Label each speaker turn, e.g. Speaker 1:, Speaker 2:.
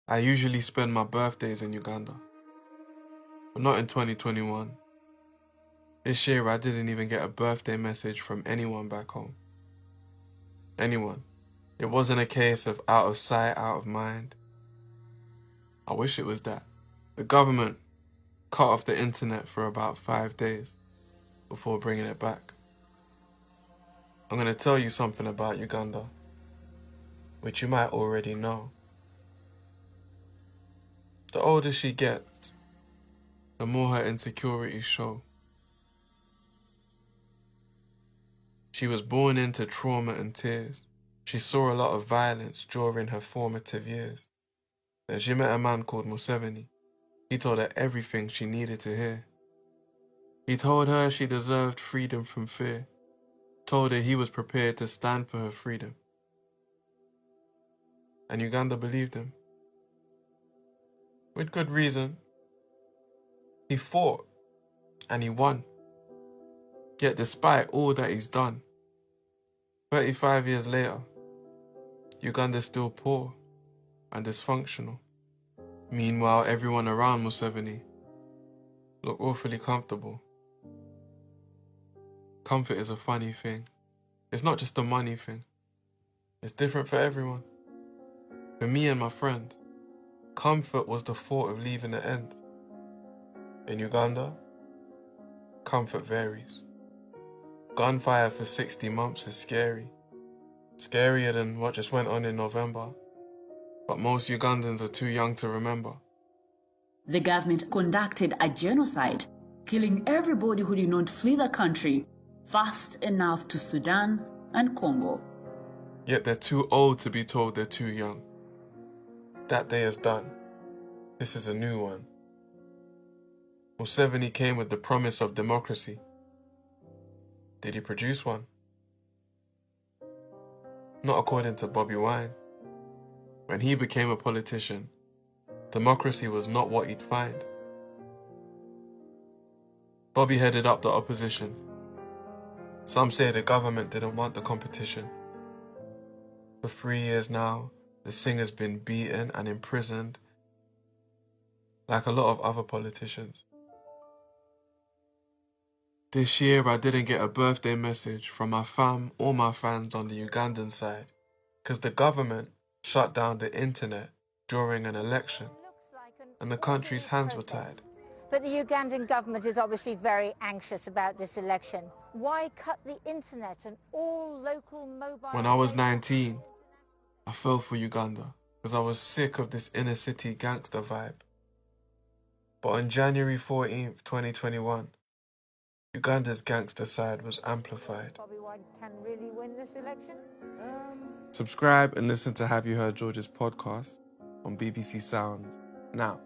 Speaker 1: I usually spend my birthdays in Uganda, but not in 2021. This year I didn't even get a birthday message from anyone back home. Anyone. It wasn't a case of out of sight, out of mind. I wish it was that. The government cut off the internet for about 5 days before bringing it back. I'm going to tell you something about Uganda, which you might already know. The older she gets, the more her insecurities show. She was born into trauma and tears. She saw a lot of violence during her formative years. Then she met a man called Museveni. He told her everything she needed to hear. He told her she deserved freedom from fear. Told her he was prepared to stand for her freedom. And Uganda believed him. With good reason. He fought and he won. Yet despite all that he's done, 35 years later, Uganda's still poor and dysfunctional. Meanwhile, everyone around Museveni look awfully comfortable. Comfort is a funny thing. It's not just a money thing. It's different for everyone. For me and my friends, comfort was the thought of leaving the end. In Uganda, comfort varies. Gunfire for 60 months is scary. Scarier than what just went on in November. But most Ugandans are too young to remember.
Speaker 2: The government conducted a genocide, killing everybody who did not flee the country fast enough to Sudan and Congo.
Speaker 1: Yet they're too old to be told they're too young. That day is done. This is a new one. Museveni came with the promise of democracy. Did he produce one? Not according to Bobi Wine. When he became a politician, democracy was not what he'd find. Bobi headed up the opposition. Some say the government didn't want the competition. For 3 years now, the singer's been beaten and imprisoned, like a lot of other politicians. This year I didn't get a birthday message from my fam or my fans on the Ugandan side, because the government shut down the internet during an election, and the country's hands were tied.
Speaker 3: But the Ugandan government is obviously very anxious about this election. Why cut the internet and all local mobile...
Speaker 1: When I was 19, I fell for Uganda, because I was sick of this inner city gangster vibe. But on January 14th, 2021, Uganda's gangster side was amplified.
Speaker 3: Bobi Wine can really win this election?
Speaker 1: Subscribe and listen to Have You Heard George's podcast on BBC Sounds now.